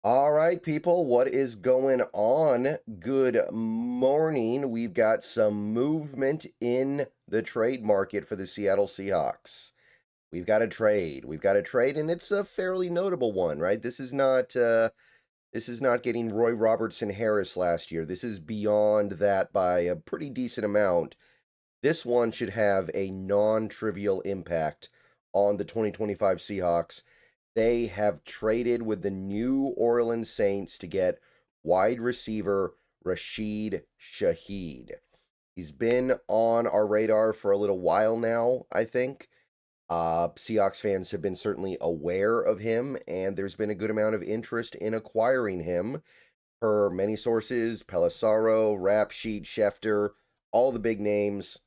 All right, people, what is going on? Good morning. We've got some movement in the trade market for the Seattle Seahawks. We've got a trade. We've got a trade, and it's a fairly notable one, right? This is not getting Roy Robertson Harris last year. This is beyond that by a pretty decent amount. This one should have a non-trivial impact on the 2025 Seahawks. They have traded with the New Orleans Saints to get wide receiver Rashid Shaheed. He's been on our radar for a little while now, I think. Seahawks fans have been certainly aware of him, and there's been a good amount of interest in acquiring him. Per many sources, Pelissaro, Rap Sheet, Schefter, all the big names.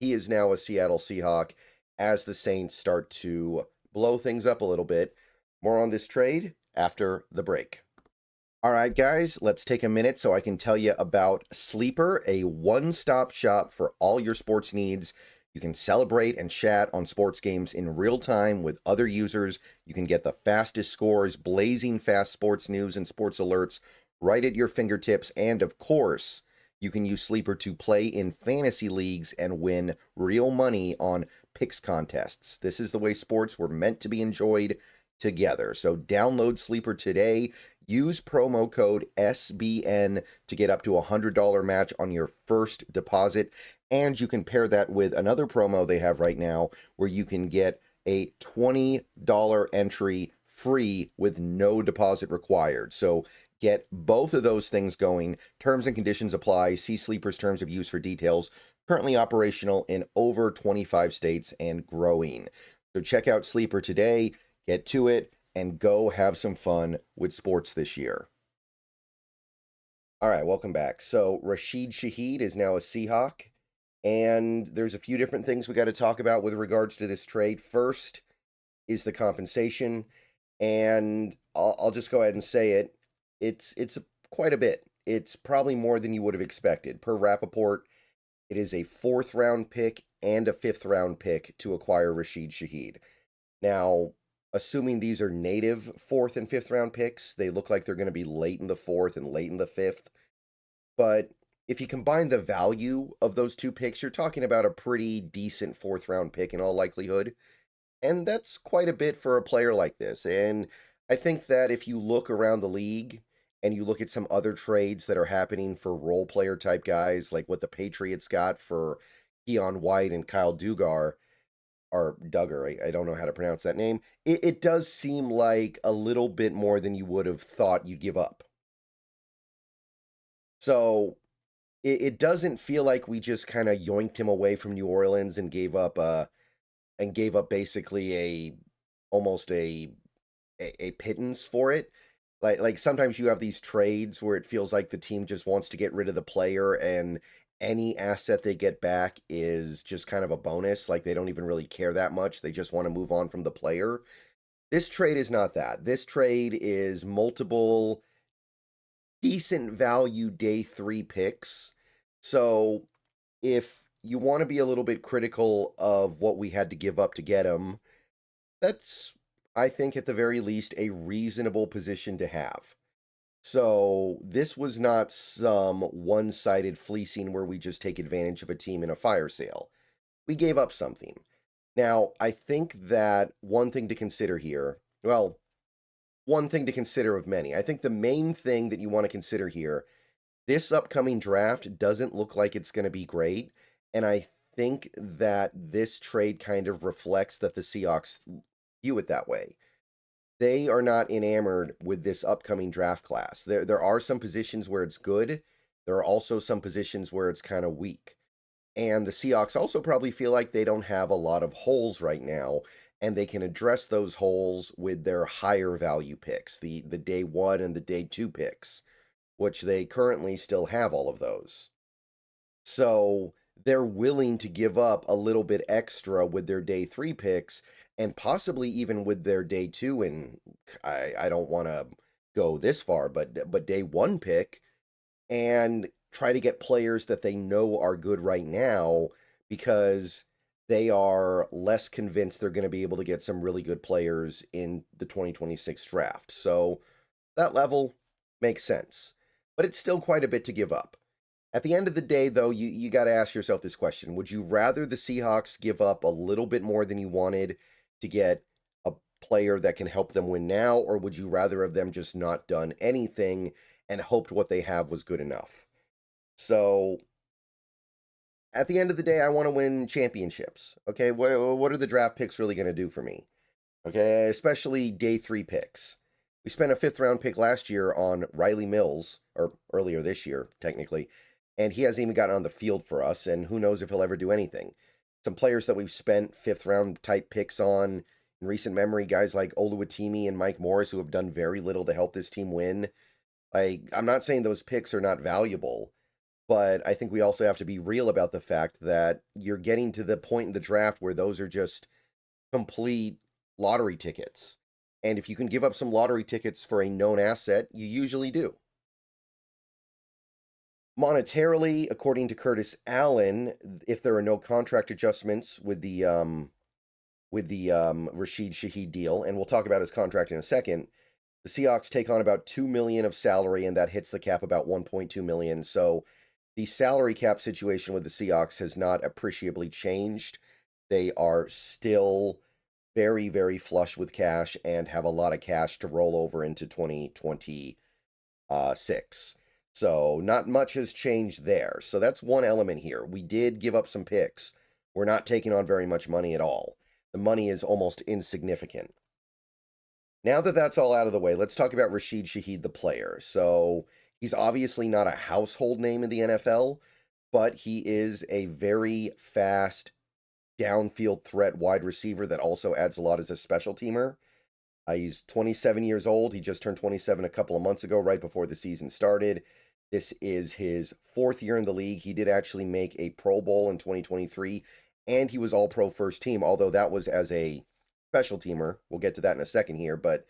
He is now a Seattle Seahawk as the Saints start to blow things up a little bit. More on this trade after the break. All right, guys, let's take a minute so I can tell you about Sleeper, a one-stop shop for all your sports needs. You can celebrate and chat on sports games in real time with other users. You can get the fastest scores, blazing fast sports news and sports alerts right at your fingertips. And of course, you can use Sleeper to play in fantasy leagues and win real money on picks contests. This is the way sports were meant to be enjoyed together. So download Sleeper today. Use promo code SBN to get up to a $100 match on your first deposit. And you can pair that with another promo they have right now where you can get a $20 entry free with no deposit required. So get both of those things going. Terms and conditions apply. See Sleeper's terms of use for details. Currently operational in over 25 states and growing. So check out Sleeper today. Get to it and go have some fun with sports this year. All right, welcome back. So Rasheed Shaheed is now a Seahawk, and there's a few different things we got to talk about with regards to this trade. First is the compensation, and I'll just go ahead and say it. It's quite a bit. It's probably more than you would have expected. Per Rappaport, it is a 4th-round pick and a 5th-round pick to acquire Rashid Shaheed. Now, assuming these are native 4th and 5th round picks, they look like they're going to be late in the 4th and late in the 5th. But if you combine the value of those two picks, you're talking about a pretty decent 4th round pick in all likelihood. And that's quite a bit for a player like this. And I think that if you look around the league and you look at some other trades that are happening for role player type guys, like what the Patriots got for Keon White and Kyle Dugar, or Duggar, I don't know how to pronounce that name. It does seem like a little bit more than you would have thought you'd give up. So it doesn't feel like we just kind of yoinked him away from New Orleans and gave up basically almost a pittance for it. Like sometimes you have these trades where it feels like the team just wants to get rid of the player, and any asset they get back is just kind of a bonus. Like they don't even really care that much. They just want to move on from the player. This trade is not that. This trade is multiple decent value day 3 picks. So if you want to be a little bit critical of what we had to give up to get him, that's, I think, at the very least, a reasonable position to have. So this was not some one-sided fleecing where we just take advantage of a team in a fire sale. We gave up something. Now, I think that one thing to consider here, well, one thing to consider of many. I think the main thing that you want to consider here, this upcoming draft doesn't look like it's going to be great, and I think that this trade kind of reflects that the Seahawks view it that way. They are not enamored with this upcoming draft class. There are some positions where it's good. There are also some positions where it's kind of weak. And the Seahawks also probably feel like they don't have a lot of holes right now, and they can address those holes with their higher value picks, the day 1 and the day 2 picks, which they currently still have all of those. So they're willing to give up a little bit extra with their day 3 picks and possibly even with their day 2, and I don't want to go this far, but day 1 pick, and try to get players that they know are good right now because they are less convinced they're going to be able to get some really good players in the 2026 draft. So That level makes sense, but it's still quite a bit to give up. At the end of the day, though, you got to ask yourself this question. Would you rather the Seahawks give up a little bit more than you wanted to get a player that can help them win now, or would you rather have them just not done anything and hoped what they have was good enough? So at the end of the day, I want to win championships. Okay, what are the draft picks really going to do for me? Okay, especially day 3 picks. We spent a 5th round pick last year on Riley Mills, or earlier this year, technically, and he hasn't even gotten on the field for us, and who knows if he'll ever do anything. Some players that we've spent 5th round type picks on in recent memory, guys like Oluwatimi and Mike Morris, who have done very little to help this team win. I'm not saying those picks are not valuable, but I think we also have to be real about the fact that you're getting to the point in the draft where those are just complete lottery tickets. And if you can give up some lottery tickets for a known asset, you usually do. Monetarily, according to Curtis Allen, if there are no contract adjustments with the Rasheed Shaheed deal, and we'll talk about his contract in a second, the Seahawks take on about $2 million of salary, and that hits the cap about $1.2 million. So the salary cap situation with the Seahawks has not appreciably changed. They are still very, very flush with cash and have a lot of cash to roll over into 2026. So not much has changed there. So that's one element here. We did give up some picks. We're not taking on very much money at all. The money is almost insignificant. Now that that's all out of the way, let's talk about Rasheed Shaheed, the player. So he's obviously not a household name in the NFL, but he is a very fast downfield threat wide receiver that also adds a lot as a special teamer. He's 27 years old. He just turned 27 a couple of months ago, right before the season started. This is his 4th year in the league. He did actually make a Pro Bowl in 2023, and he was All-Pro first team, although that was as a special teamer. We'll get to that in a second here, but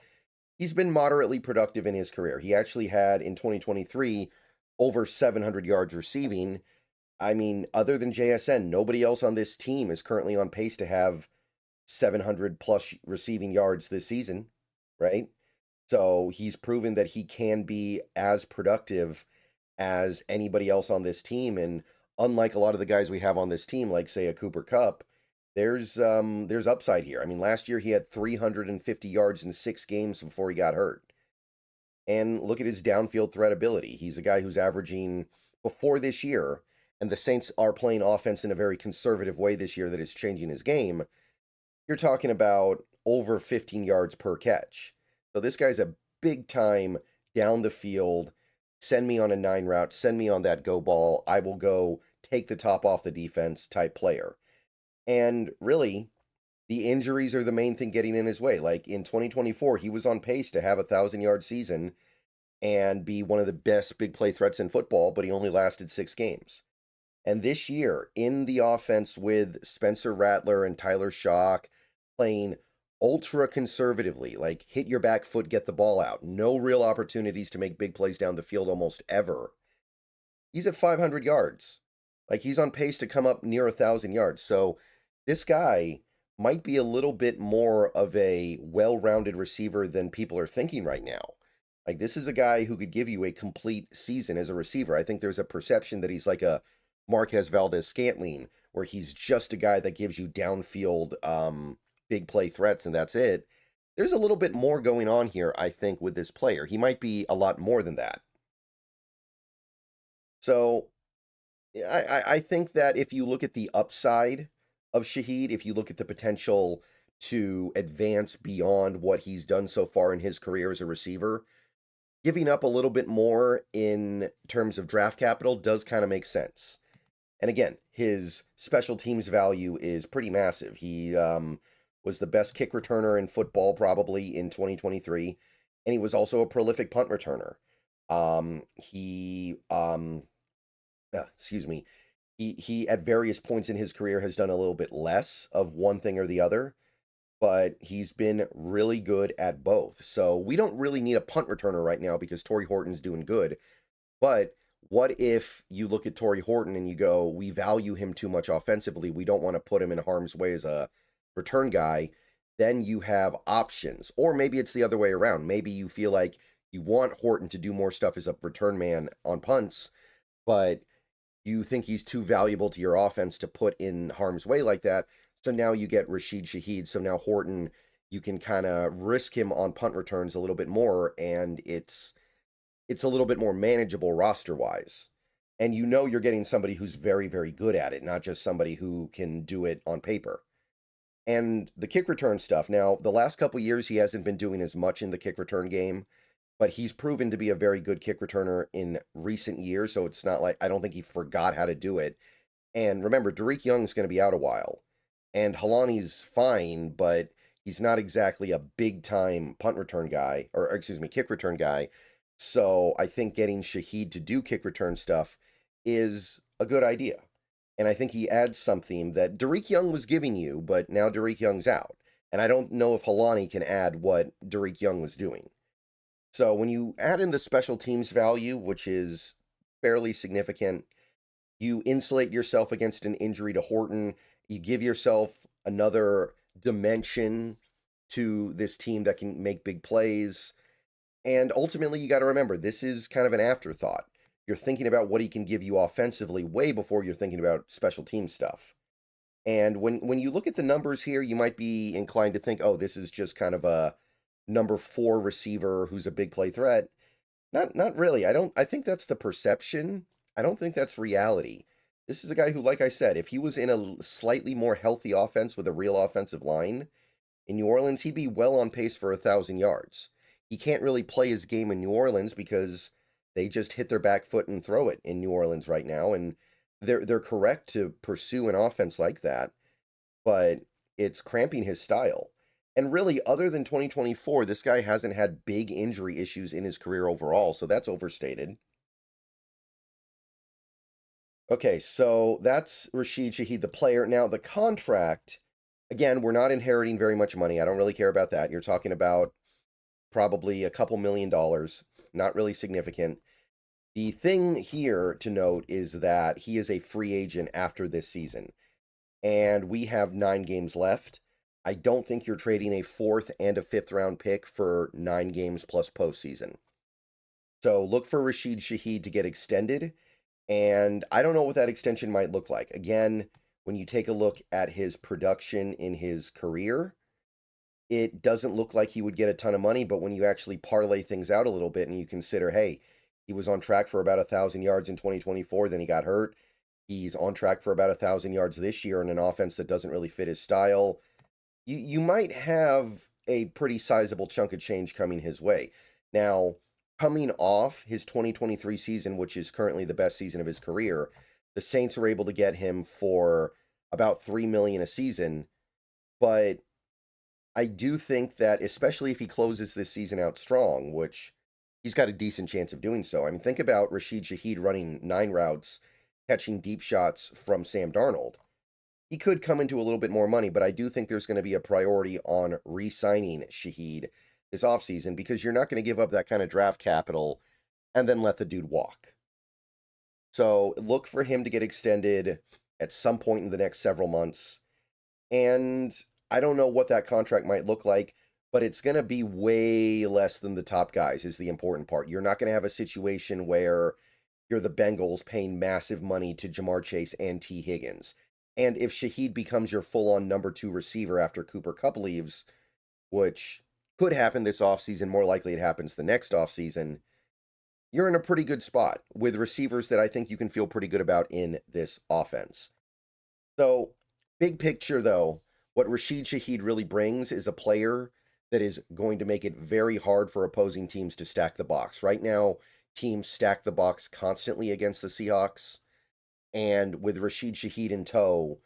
he's been moderately productive in his career. He actually had, in 2023, over 700 yards receiving. I mean, other than JSN, nobody else on this team is currently on pace to have 700 plus receiving yards this season, right? So he's proven that he can be as productive as anybody else on this team. And unlike a lot of the guys we have on this team, like say a Cooper Kupp, there's upside here. I mean, last year he had 350 yards in 6 games before he got hurt. And look at his downfield threat ability. He's a guy who's averaging, before this year, and the Saints are playing offense in a very conservative way this year that is changing his game, you're talking about over 15 yards per catch. So this guy's a big time down the field, send me on a 9 route, send me on that go ball, I will go take the top off the defense type player. And really, the injuries are the main thing getting in his way. Like in 2024, he was on pace to have a 1,000-yard season and be one of the best big play threats in football, but he only lasted 6 games. And this year, in the offense with Spencer Rattler and Tyler Shock playing ultra conservatively, like hit your back foot, get the ball out, no real opportunities to make big plays down the field almost ever. He's at 500 yards. Like he's on pace to come up near 1,000 yards. So this guy might be a little bit more of a well-rounded receiver than people are thinking right now. Like this is a guy who could give you a complete season as a receiver. I think there's a perception that he's like a Marquez Valdez-Scantling, where he's just a guy that gives you downfield big play threats and that's it. There's a little bit more going on here, I think, with this player. He might be a lot more than that. So I think that if you look at the upside of Shaheed, if you look at the potential to advance beyond what he's done so far in his career as a receiver, giving up a little bit more in terms of draft capital does kind of make sense. And again, his special teams value is pretty massive. He was the best kick returner in football probably in 2023, and he was also a prolific punt returner. Excuse me. He at various points in his career has done a little bit less of one thing or the other, but he's been really good at both. So we don't really need a punt returner right now because Torrey Horton's doing good. But what if you look at Torrey Horton and you go, we value him too much offensively, we don't want to put him in harm's way as a return guy? Then you have options. Or maybe it's the other way around. Maybe you feel like You want Horton to do more stuff as a return man on punts, but you think he's too valuable to your offense to put in harm's way like that. So now you get Rasheed Shaheed. So now Horton, you can kind of risk him on punt returns a little bit more, and it's a little bit more manageable roster wise. And you know you're getting somebody who's very, very good at it, not just somebody who can do it on paper. And the kick return stuff. Now, the last couple years, he hasn't been doing as much in the kick return game, but he's proven to be a very good kick returner in recent years. So it's not like I don't think he forgot how to do it. And remember, Derek Young's going to be out a while, and Halani's fine, but he's not exactly a big time punt return guy, or excuse me, kick return guy. So I think getting Shaheed to do kick return stuff is a good idea. And I think he adds something that Derek Young was giving you, but now Derek Young's out. And I don't know if Halani can add what Derek Young was doing. So when you add in the special teams value, which is fairly significant, you insulate yourself against an injury to Horton. You give yourself another dimension to this team that can make big plays. And ultimately, you got to remember, this is kind of an afterthought. You're thinking about what he can give you offensively way before you're thinking about special team stuff. And when you look at the numbers here, you might be inclined to think, oh, this is just kind of a number 4 receiver who's a big play threat. Not really. I think that's the perception. I don't think that's reality. This is a guy who, like I said, if he was in a slightly more healthy offense with a real offensive line in New Orleans, he'd be well on pace for 1,000 yards. He can't really play his game in New Orleans because they just hit their back foot and throw it in New Orleans right now, and they're correct to pursue an offense like that, but it's cramping his style. And really, other than 2024, this guy hasn't had big injury issues in his career overall, so that's overstated. Okay, so that's Rasheed Shaheed, the player. Now, the contract, again, we're not inheriting very much money. I don't really care about that. You're talking about probably a couple $1,000,000, not really significant. The thing here to note is that he is a free agent after this season, and we have 9 games left. I don't think you're trading a 4th and a 5th round pick for 9 games plus postseason. So look for Rasheed Shaheed to get extended, and I don't know what that extension might look like. Again, when you take a look at his production in his career, it doesn't look like he would get a ton of money, but when you actually parlay things out a little bit and you consider, hey, he was on track for about 1,000 yards in 2024, then he got hurt. He's on track for about 1,000 yards this year in an offense that doesn't really fit his style. You might have a pretty sizable chunk of change coming his way. Now, coming off his 2023 season, which is currently the best season of his career, the Saints were able to get him for about $3 million a season, but I do think that, especially if he closes this season out strong, which he's got a decent chance of doing so. I mean, think about Rasheed Shaheed running 9 routes, catching deep shots from Sam Darnold. He could come into a little bit more money, but I do think there's going to be a priority on re-signing Shaheed this offseason because you're not going to give up that kind of draft capital and then let the dude walk. So look for him to get extended at some point in the next several months. And I don't know what that contract might look like, but it's going to be way less than the top guys is the important part. You're not going to have a situation where you're the Bengals paying massive money to Jamar Chase and T. Higgins. And if Shaheed becomes your full-on number 2 receiver after Cooper Kupp leaves, which could happen this offseason, more likely it happens the next offseason, you're in a pretty good spot with receivers that I think you can feel pretty good about in this offense. So, big picture though, what Rasheed Shaheed really brings is a player that is going to make it very hard for opposing teams to stack the box. Right now, teams stack the box constantly against the Seahawks, and with Rasheed Shaheed in tow,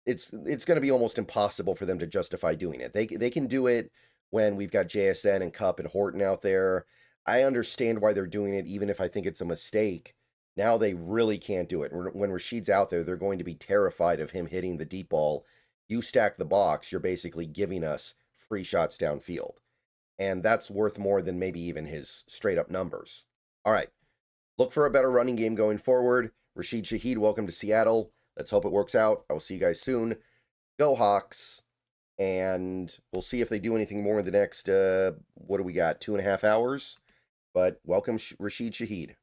it's going to be almost impossible for them to justify doing it. They can do it when we've got JSN and Kupp and Horton out there. I understand why they're doing it, even if I think it's a mistake. Now they really can't do it. When Rasheed's out there, they're going to be terrified of him hitting the deep ball. You stack the box, you're basically giving us free shots downfield. And that's worth more than maybe even his straight up numbers. All right. Look for a better running game going forward. Rasheed Shaheed, welcome to Seattle. Let's hope it works out. I will see you guys soon. Go Hawks. And we'll see if they do anything more in the next, what do we got, 2.5 hours? But welcome, Rasheed Shaheed.